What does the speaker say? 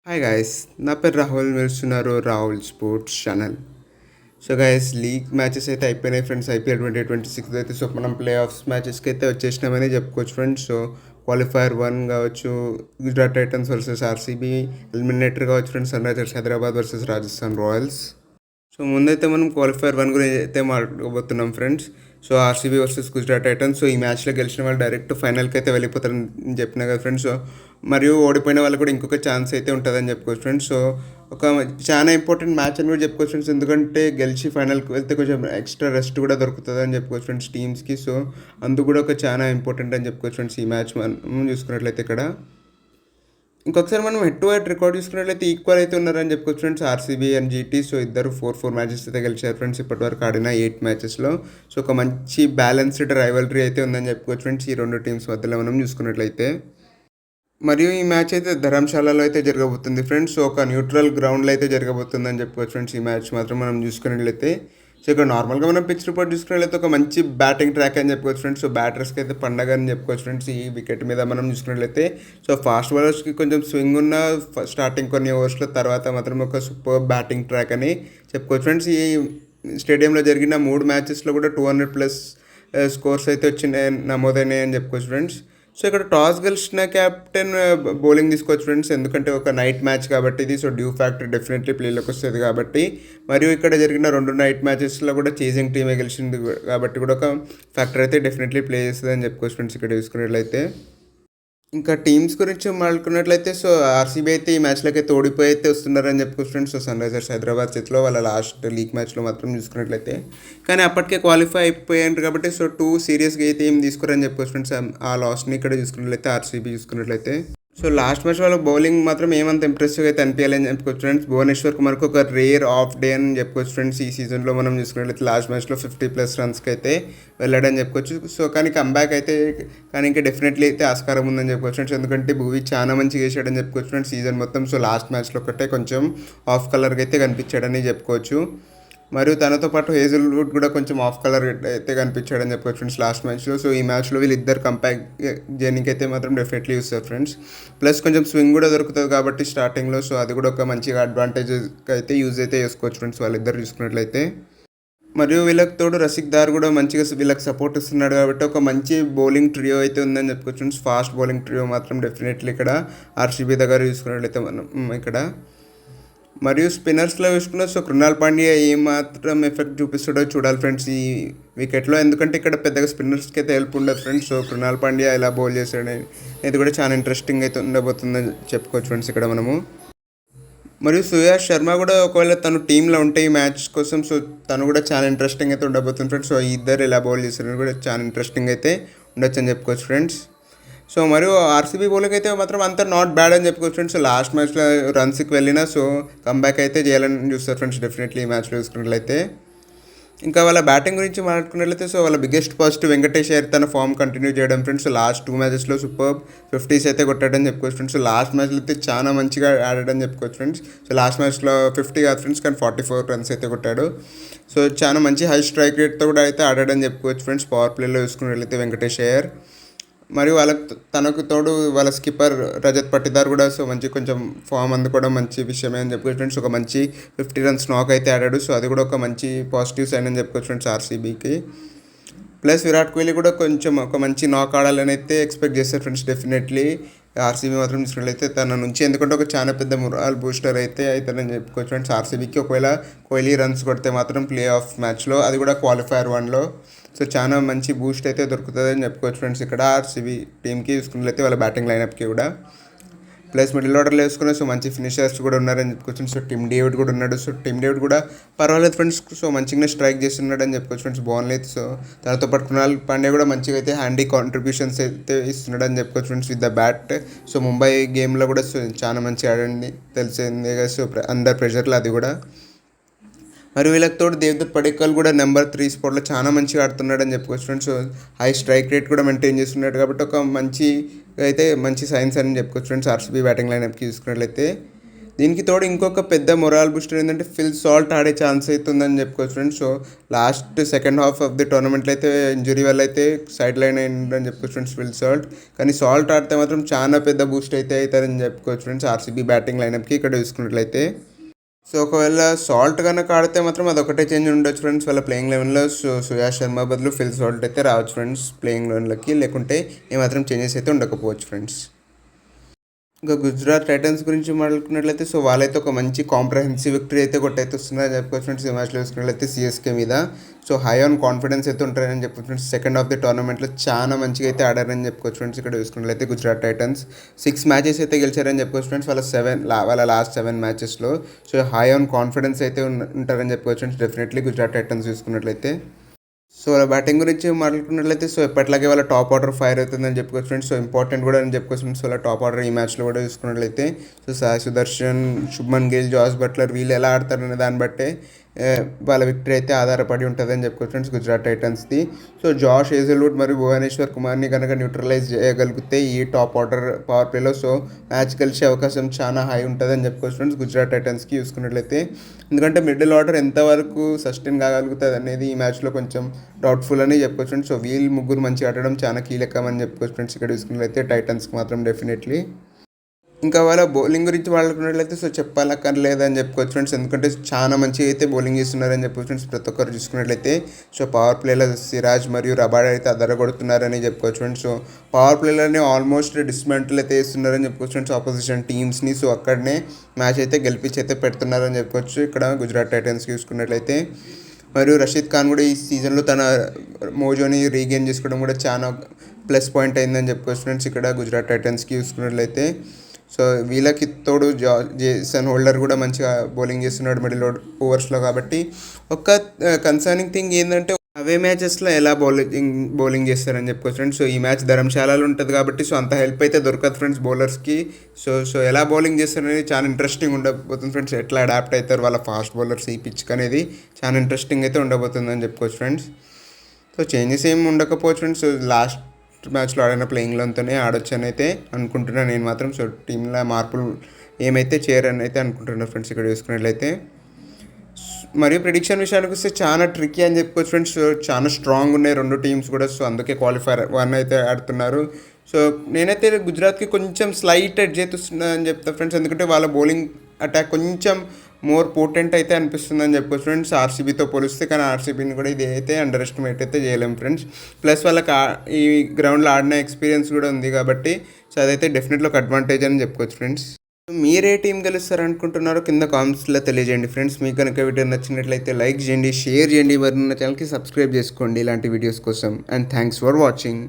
Hi guys, నా పేరు రాహుల్. మీరు చూస్తున్నారు Rahul sports channel. So guys, league matches అయితే అయిపోయినాయి ఫ్రెండ్స్. ఐపీఎల్ 2026 అయితే సో మనం ప్లే ఆఫ్స్ మ్యాచెస్కి అయితే వచ్చేసినామని చెప్పుకోవచ్చు ఫ్రెండ్స్. సో క్వాలిఫైర్ 1 కావచ్చు, Gujarat Titans versus RCB, eliminator కావచ్చు friends, Sunrisers Hyderabad versus Rajasthan Royals. So ముందైతే మనం క్వాలిఫైర్ 1 గురించి అయితే మాట్లాడబోతున్నాం friends. So RCB versus Gujarat Titans. So ఈ మ్యాచ్లో గెలిచిన వాళ్ళు డైరెక్ట్ ఫైనల్కి అయితే వెళ్ళిపోతారని చెప్పిన కదా ఫ్రెండ్స్. సో మరియు ఓడిపోయిన వాళ్ళు కూడా ఇంకొక ఛాన్స్ అయితే ఉంటుందని చెప్పుకోవచ్చు ఫ్రెండ్స్. సో ఒక చాలా ఇంపార్టెంట్ మ్యాచ్ అని కూడా చెప్పుకోవచ్చు ఫ్రెండ్స్. ఎందుకంటే గెలిచి ఫైనల్కి వెళ్తే కొంచెం ఎక్స్ట్రా రెస్ట్ కూడా దొరుకుతుంది అని చెప్పుకోవచ్చు ఫ్రెండ్స్ టీమ్స్కి. సో అందుకు కూడా ఒక చాలా ఇంపార్టెంట్ అని చెప్పుకోవచ్చు ఫ్రెండ్స్ ఈ మ్యాచ్ మనం చూసుకున్నట్లయితే ఇక్కడ. ఇంకొకసారి మనం హెడ్ టు హెడ్ రికార్డ్ చూసుకున్నట్లయితే ఈక్వల్ అయితే ఉన్నారని చెప్పుకోవచ్చు friends RCB and GT. So ఇద్దరు 4 మ్యాచెస్ అయితే గెలిచారు ఫ్రెండ్స్ ఇప్పటివరకు ఆడిన 8 మ్యాచెస్లో. సో ఒక మంచి బ్యాలెన్స్డ్ రైవల్రీ అయితే ఉందని చెప్పుకోవచ్చు ఫ్రెండ్స్ ఈ రెండు టీమ్స్ మధ్యలో మనం చూసుకున్నట్లయితే. మరియు ఈ మ్యాచ్ అయితే ధర్మశాలలో అయితే జరగబోతుంది ఫ్రెండ్స్. సో ఒక న్యూట్రల్ గ్రౌండ్లో అయితే జరగబోతుందని చెప్పుకోవచ్చు ఫ్రెండ్స్ ఈ మ్యాచ్ మాత్రం మనం చూసుకున్నట్లయితే. సో ఇక్కడ నార్మల్గా మనం పిచ్ రిపోర్ట్ చూసుకున్నట్లయితే ఒక మంచి బ్యాటింగ్ ట్రాక్ అని చెప్పుకోవచ్చు ఫ్రెండ్స్. సో బ్యాటర్స్కి అయితే పండగ అని చెప్పుకోవచ్చు ఫ్రెండ్స్ ఈ వికెట్ మీద మనం చూసుకున్నట్లయితే. సో ఫాస్ట్ బౌలర్స్కి కొంచెం స్వింగ్ ఉన్న స్టార్టింగ్ కొన్ని ఓవర్స్లో, తర్వాత మాత్రం ఒక సూపర్ బ్యాటింగ్ ట్రాక్ అని చెప్పుకోవచ్చు ఫ్రెండ్స్. ఈ స్టేడియంలో జరిగిన 3 మ్యాచెస్లో కూడా 200+ స్కోర్స్ అయితే వచ్చినాయి, నమోదైనాయి అని చెప్పుకోవచ్చు ఫ్రెండ్స్. సో ఇక్కడ టాస్ గెలిచిన క్యాప్టెన్ బౌలింగ్ తీసుకోవచ్చు ఫ్రెండ్స్. ఎందుకంటే ఒక నైట్ మ్యాచ్ కాబట్టి ఇది. సో డ్యూ ఫ్యాక్టర్ డెఫినెట్లీ ప్లేలోకి వస్తుంది కాబట్టి. మరియు ఇక్కడ జరిగిన 2 నైట్ మ్యాచెస్లో కూడా చేజింగ్ టీమే గెలిచింది కాబట్టి కూడా ఒక ఫ్యాక్టర్ అయితే డెఫినెట్లీ ప్లే చేస్తుంది అని చెప్పుకోవచ్చు ఫ్రెండ్స్ ఇక్కడ చూసుకున్నట్లయితే. ఇంకా టీమ్స్ గురించి మాట్లాడుకున్నట్లయితే సో ఆర్సీబీ అయితే ఈ మ్యాచ్లకి అయితే ఓడిపోయి అయితే వస్తున్నారని చెప్పుకోవచ్చు friends. So Sunrisers Hyderabad చేతిలో వాళ్ళ లాస్ట్ లీగ్ మ్యాచ్లో మాత్రం చూసుకున్నట్లయితే. కానీ అప్పటికే క్వాలిఫై అయిపోయారు కాబట్టి సో 2 సీరియస్గా అయితే ఏం తీసుకోరని చెప్పుకోవచ్చు ఫ్రెండ్స్. ఆ లాస్ట్ని ఇక్కడ చూసుకున్నట్లయితే ఆర్సీబీ చూసుకున్నట్లయితే. సో లాస్ట్ మ్యాచ్ వాళ్ళ బౌలింగ్ మాత్రం ఏమంత ఇంప్రెసివ్గా అయితే అనిపించాలని చెప్పుకోవచ్చు ఫ్రెండ్స్. భువనేశ్వర్ కుమార్కి ఒక రేర్ ఆఫ్ డే అని చెప్పుకోవచ్చు ఫ్రెండ్స్ ఈ సీజన్లో మనం చూసుకున్నట్లయితే. లాస్ట్ మ్యాచ్లో 50+ రన్స్కి అయితే వెళ్ళాడని చెప్పుకోవచ్చు. సో కానీ కంబ్యాక్ అయితే కానీ ఇంకా డెఫినెట్లీ అయితే ఆస్కారం ఉందని చెప్పుకోవచ్చు ఫ్రెండ్స్. ఎందుకంటే భువి చాలా మంచిగా వేసాడని చెప్పుకోవచ్చు ఫ్రెండ్స్ సీజన్ మొత్తం. సో లాస్ట్ మ్యాచ్లో ఒకటే కొంచెం ఆఫ్ కలర్గా అయితే కనిపించాడని చెప్పుకోవచ్చు. మరియు తనతో పాటు హేజల్వుడ్ కూడా కొంచెం ఆఫ్ కలర్ అయితే కనిపించాడని చెప్పుకోవచ్చు ఫ్రెండ్స్ లాస్ట్ మ్యాచ్లో. సో ఈ మ్యాచ్లో వీళ్ళిద్దరు కంపాక్ట్ జర్నీకి అయితే మాత్రం డెఫినెట్లీ చూస్తారు ఫ్రెండ్స్. ప్లస్ కొంచెం స్వింగ్ కూడా దొరుకుతుంది కాబట్టి స్టార్టింగ్లో. సో అది కూడా ఒక మంచిగా అడ్వాంటేజ్ అయితే యూజ్ అయితే చేసుకోవచ్చు ఫ్రెండ్స్ వాళ్ళిద్దరు చూసుకున్నట్లయితే. మరియు వీళ్ళకి తోడు రసిక్ దార్ కూడా మంచిగా వీళ్ళకి సపోర్ట్ ఇస్తున్నాడు కాబట్టి ఒక మంచి బౌలింగ్ ట్రియో అయితే ఉందని చెప్పుకోవచ్చు ఫ్రెండ్స్. ఫాస్ట్ బౌలింగ్ ట్రియో మాత్రం డెఫినెట్లీ ఇక్కడ ఆర్సీబీ దగ్గర చూసుకున్నట్లయితే మనం ఇక్కడ. మరియు స్పిన్నర్స్లో చూసుకున్న సో కృణాల్ పాండ్యా ఏమాత్రం ఎఫెక్ట్ చూపిస్తాడో చూడాలి ఫ్రెండ్స్ ఈ వికెట్లో. ఎందుకంటే ఇక్కడ పెద్దగా స్పిన్నర్స్కి అయితే హెల్ప్ ఉండదు ఫ్రెండ్స్. సో కృణాల్ పాండ్యా ఎలా బౌల్ చేస్తాడు ఇది కూడా చాలా ఇంట్రెస్టింగ్ అయితే ఉండబోతుందని చెప్పుకోవచ్చు ఫ్రెండ్స్ ఇక్కడ మనము. మరియు సుయాష్ శర్మ కూడా ఒకవేళ తను టీంలో ఉంటే ఈ మ్యాచ్ కోసం సో తను కూడా చాలా ఇంట్రెస్టింగ్ అయితే ఉండబోతుంది ఫ్రెండ్స్. సో ఇద్దరు ఎలా బౌల్ చేస్తారని కూడా చాలా ఇంట్రెస్టింగ్ అయితే ఉండొచ్చు అని చెప్పుకోవచ్చు ఫ్రెండ్స్. సో మరియు ఆర్సీబీ బౌలింగ్ అయితే మాత్రం అంత నాట్ బ్యాడ్ అని చెప్పుకోవచ్చు ఫ్రెండ్స్. లాస్ట్ మ్యాచ్లో రన్స్కి వెళ్ళినా సో కంబ్యాక్ అయితే చేయాలని చూస్తారు ఫ్రెండ్స్ డెఫినెట్లీ ఈ మ్యాచ్లో చూసుకున్నట్లయితే. ఇంకా వాళ్ళ బ్యాటింగ్ గురించి మాట్లాడుకున్నట్లయితే సో వాళ్ళ బిగ్గెస్ట్ పాజిటివ్ వెంకటేష్ అయ్యర్ తన ఫామ్ కంటిన్యూ చేయడం ఫ్రెండ్స్. లాస్ట్ 2 మ్యాచెస్లో సూపర్ 50s అయితే కొట్టాడని చెప్పుకోవచ్చు ఫ్రెండ్స్. లాస్ట్ మ్యాచ్లో అయితే చాలా మంచిగా ఆడాడని చెప్పుకోవచ్చు ఫ్రెండ్స్. సో లాస్ట్ మ్యాచ్లో 50 కాదు ఫ్రెండ్స్ కానీ 44 రన్స్ అయితే కొట్టాడు. సో చాలా మంచి హై స్ట్రైక్ రేట్తో కూడా అయితే ఆడాడని చెప్పుకోవచ్చు ఫ్రెండ్స్ పవర్ ప్లేలో చూసుకున్నట్లయితే వెంకటేష్ అయ్యర్. మరియు తనకు తోడు వాళ్ళ స్కిప్పర్ రజత్ పట్టిదార్ కూడా సో మంచి కొంచెం ఫామ్ అందుకోవడం మంచి విషయమే అని చెప్పుకోవచ్చు ఫ్రెండ్స్. ఒక మంచి 50 రన్స్ నాక్ అయితే ఆడాడు. సో అది కూడా ఒక మంచి పాజిటివ్ సైన్ అని చెప్పుకోవచ్చు ఫ్రెండ్స్ ఆర్సీబీకి. ప్లస్ విరాట్ కోహ్లీ కూడా కొంచెం ఒక మంచి నాక్ ఆడాలని అయితే ఎక్స్పెక్ట్ చేస్తారు ఫ్రెండ్స్ డెఫినెట్లీ. ఆర్సీబీ మాత్రం చూసినట్లయితే తన నుంచి ఎందుకంటే ఒక చాలా పెద్ద మురాల్ బూస్టర్ అయితే అవుతారని చెప్పుకోవచ్చు ఫ్రెండ్స్ ఆర్సీబీకి. ఒకవేళ కోహ్లీ రన్స్ కొడితే మాత్రం ప్లే ఆఫ్ మ్యాచ్లో, అది కూడా క్వాలిఫైర్ 1లో సో చాలా మంచి బూస్ట్ అయితే దొరుకుతుంది అని చెప్పుకోవచ్చు ఫ్రెండ్స్ ఇక్కడ ఆర్సీబీ టీంకి చూసుకున్నట్లయితే వాళ్ళ బ్యాటింగ్ లైనప్కి కూడా. ప్లస్ మిడిల్ ఆర్డర్లో వేసుకున్న సో మంచి ఫినిషర్స్ కూడా ఉన్నారని చెప్పుకోవచ్చు. సో టిమ్ డేవిడ్ కూడా ఉన్నాడు. సో టిమ్ డేవిడ్ కూడా పర్వాలేదు ఫ్రెండ్స్. సో మంచిగానే స్ట్రైక్ చేస్తున్నాడు అని చెప్పుకోవచ్చు ఫ్రెండ్స్ బాగుంది. సో దాంతో పాటు కృణాల్ పాండ్యా కూడా మంచిగా అయితే హ్యాండీ కాంట్రిబ్యూషన్స్ అయితే ఇస్తున్నాడు అని చెప్పుకోవచ్చు friends with the bat. So Mumbai గేమ్లో కూడా సో చాలా మంచిగా ఆడండి తెలిసిందే కదా. సో అండర్ ప్రెషర్లో అది కూడా. మరియు వీళ్ళకి తోడు దేవదత్ పడిక్కల్ కూడా నెంబర్ 3 స్పాట్లో చాలా మంచిగా ఆడుతున్నాడు అని చెప్పుకోవచ్చు friends. So high strike rate కూడా మెయింటైన్ చేస్తున్నాడు కాబట్టి ఒక మంచి సైన్స్ అని చెప్పుకోవచ్చు ఫ్రెండ్స్ ఆర్సీబీ బ్యాటింగ్ లైనప్కి చూసుకున్నట్లయితే. దీనికి తోడు ఇంకొక పెద్ద మొరాల్ బూస్టర్ ఏంటంటే ఫిల్ సాల్ట్ ఆడే ఛాన్స్ అవుతుందని చెప్పుకోవచ్చు friends. So last second half of the టోర్నమెంట్లో అయితే ఇంజురీ వల్ల అయితే సైడ్ లైన్ అయిందని చెప్పుకోవచ్చు ఫ్రెండ్స్ ఫిల్ సాల్ట్. కానీ సాల్ట్ ఆడితే మాత్రం చాలా పెద్ద బూస్ట్ అయితే అవుతుందని చెప్పుకోవచ్చు ఫ్రెండ్స్ ఆర్సీబీ బ్యాటింగ్ లైనప్కి ఇక్కడ చూసుకున్నట్లయితే. సో ఒకవేళ సాల్ట్ కనుక ఆడితే మాత్రం అదొకటే చేంజ్ ఉండొచ్చు ఫ్రెండ్స్ వాళ్ళ ప్లేయింగ్ లెవెన్లో. సో సుయాష్ శర్మ బదులు ఫిల్ సాల్ట్ అయితే రావచ్చు ఫ్రెండ్స్ ప్లేయింగ్ లెవెన్లోకి, లేకుంటే ఏమాత్రం చేంజెస్ అయితే ఉండకపోవచ్చు ఫ్రెండ్స్. ఇంకా గుజరాత్ టైటన్స్ గురించి మాట్లాడుకున్నట్లయితే సో వాళ్ళైతే ఒక మంచి కాంప్రహెన్సివ్ విక్టరీ అయితే కొట్టయితే వస్తున్నారని చెప్పుకోవచ్చు ఫ్రెండ్స్. ఈ మ్యాచ్లో చూసుకున్నట్లయితే సిఎస్కే మీద. సో హై ఆన్ కాన్ఫిడెన్స్ అయితే ఉంటారని చెప్పుకోవచ్చు ఫ్రెండ్స్. సెకండ్ హాఫ్ ది టోర్నమెంట్లో చాలా మంచిగా అయితే ఆడారని చెప్పుకోవచ్చు ఫ్రెండ్స్. ఇక్కడ చూసుకున్నట్లయితే గుజరాత్ టైటన్స్ 6 మ్యాచెస్ అయితే గెలిచారని చెప్పుకోవచ్చు ఫ్రెండ్స్ వాళ్ళ లాస్ట్ 7 మ్యాచెస్లో. సో హై ఆన్ కాన్ఫిడెన్స్ అయితే ఉంటారని చెప్పుకోవచ్చు ఫ్రెండ్స్ డెఫినెట్లీ గుజరాత్ టైటన్స్ చూసుకున్నట్లయితే. సో వాళ్ళ బ్యాటింగ్ గురించి మాట్లాడుకున్నట్లయితే సో ఎప్పటిలాగే వాళ్ళ టాప్ ఆర్డర్ ఫైర్ అవుతుందని చెప్పుకోవచ్చు ఫ్రెండ్స్. సో ఇంపార్టెంట్ కూడా అని చెప్పుకోవచ్చు ఫ్రెండ్స్ వాళ్ళ టాప్ ఆర్డర్ ఈ మ్యాచ్లో కూడా చూసుకున్నట్లయితే. So Sai Sudharsan, Shubman Gill, Jos Buttler వీళ్ళు ఎలా ఆడతారనే దాన్ని బట్టే వాళ్ళ విక్టరీ అయితే ఆధారపడి ఉంటుందని చెప్పుకోవచ్చు ఫ్రెండ్స్ గుజరాత్ టైటన్స్ది. సో జాష్ హేజల్వుడ్ మరియు భువనేశ్వర్ కుమార్ని కనుక న్యూట్రలైజ్ చేయగలిగితే ఈ టాప్ ఆర్డర్ పవర్ ప్లేలో సో మ్యాచ్ గెలిచే అవకాశం చాలా హై ఉంటుందని చెప్పుకోవచ్చు ఫ్రెండ్స్ గుజరాత్ టైటన్స్కి చూసుకున్నట్లయితే. ఎందుకంటే మిడిల్ ఆర్డర్ ఎంతవరకు సస్టైన్ కాగలుగుతుంది అనేది ఈ మ్యాచ్లో కొంచెం డౌట్ఫుల్ అని చెప్పుకోవచ్చు ఫ్రెండ్స్. సో వీళ్ళు ముగ్గురు మంచిగా ఆడడం చాలా కీలకమని చెప్పుకోవచ్చు ఫ్రెండ్స్ ఇక్కడ చూసుకున్నట్లయితే టైటన్స్కి మాత్రం డెఫినెట్లీ. ఇంకా వాళ్ళ బౌలింగ్ గురించి మాట్లాడుకున్నట్లయితే సో చెప్పాలక్కర్లేదని చెప్పుకోవచ్చు ఫ్రెండ్స్. ఎందుకంటే చాలా మంచిగా అయితే బౌలింగ్ చేస్తున్నారని చెప్పుకోవచ్చు ఫ్రెండ్స్ ప్రతి ఒక్కరు చూసుకున్నట్లయితే. సో పవర్ ప్లేలో సిరాజ్ మరియు రబాడ్ అయితే అదరగొడుతున్నారని చెప్పుకోవచ్చు ఫ్రెండ్స్. సో పవర్ ప్లేలోనే ఆల్మోస్ట్ డిస్మెంటల్ అయితే వేస్తున్నారని చెప్పుకోవచ్చు ఫ్రెండ్స్ ఆపోజిషన్ టీమ్స్ని. సో అక్కడనే మ్యాచ్ అయితే గెలిపించి అయితే పెడుతున్నారని చెప్పుకోవచ్చు ఇక్కడ గుజరాత్ టైటన్స్ చూసుకున్నట్లయితే. మరియు రషీద్ ఖాన్ కూడా ఈ సీజన్లో తన మోజోని రీగెయిన్ చేసుకోవడం కూడా చాలా ప్లస్ పాయింట్ అయిందని చెప్పుకోవచ్చు ఫ్రెండ్స్ ఇక్కడ గుజరాత్ టైటన్స్కి చూసుకున్నట్లయితే. సో వీళ్ళకి తోడు జేసన్ హోల్డర్ కూడా మంచిగా బౌలింగ్ చేస్తున్నాడు మిడిల్ ఓవర్స్లో. కాబట్టి ఒక కన్సర్నింగ్ థింగ్ ఏంటంటే అవే మ్యాచెస్లో ఎలా బౌలింగ్ చేస్తారని చెప్పుకోవచ్చు ఫ్రెండ్స్. సో ఈ మ్యాచ్ ధర్మశాలలో ఉంటుంది కాబట్టి సో అంత హెల్ప్ అయితే దొరకదు ఫ్రెండ్స్ బౌలర్స్కి. సో ఎలా బౌలింగ్ చేస్తారనేది చాలా ఇంట్రెస్టింగ్ ఉండబోతుంది ఫ్రెండ్స్. ఎట్లా అడాప్ట్ అవుతారు వాళ్ళ ఫాస్ట్ బౌలర్స్ ఈ పిచ్కి అనేది చాలా ఇంట్రెస్టింగ్ అయితే ఉండబోతుంది అని చెప్పుకోవచ్చు ఫ్రెండ్స్. సో చేంజెస్ ఏమి ఉండకపోవచ్చు ఫ్రెండ్స్. లాస్ట్ మ్యాచ్లో ఆడిన ప్లేయింగ్ లెవెన్తోనే ఆడొచ్చు అని అయితే అనుకుంటున్నాను నేను మాత్రం. సో టీంలో మార్పులు ఏమైతే చేయరని అయితే అనుకుంటున్నాను ఫ్రెండ్స్ ఇక్కడ చూసుకున్నట్లయితే. మరియు ప్రిడిక్షన్ విషయానికి వస్తే చాలా ట్రిక్కీ అని చెప్పుకోవచ్చు ఫ్రెండ్స్. చాలా స్ట్రాంగ్ ఉన్నాయి రెండు టీమ్స్ కూడా. సో అందుకే క్వాలిఫైర్ 1 అయితే ఆడుతున్నారు. సో నేనైతే గుజరాత్కి కొంచెం స్లైట్ ఎడ్జ్ అవుతున్నా అని చెప్తాను ఫ్రెండ్స్. ఎందుకంటే వాళ్ళ బౌలింగ్ అటాక్ కొంచెం మోర్ పోటెంట్ అయితే అనిపిస్తుందని చెప్పుకోవచ్చు ఫ్రెండ్స్ ఆర్సీబీతో పోలిస్తే. కానీ ఆర్సీబీని కూడా ఇది అయితే అండర్ ఎస్టిమేట్ అయితే చేయలేము ఫ్రెండ్స్. ప్లస్ వాళ్ళకి ఈ గ్రౌండ్లో ఆడిన ఎక్స్పీరియన్స్ కూడా ఉంది కాబట్టి సో అదైతే డెఫినెట్లీ ఒక అడ్వాంటేజ్ అని చెప్పుకోవచ్చు ఫ్రెండ్స్. మీరే టీం గెలుస్తారు అనుకుంటున్నారో కింద కామెంట్స్లో తెలియజేయండి ఫ్రెండ్స్. మీకు కనుక వీడియో నచ్చినట్లయితే లైక్ చేయండి, షేర్ చేయండి, మరి నా ఛానల్కి సబ్స్క్రైబ్ చేసుకోండి ఇలాంటి వీడియోస్ కోసం. And thanks for watching.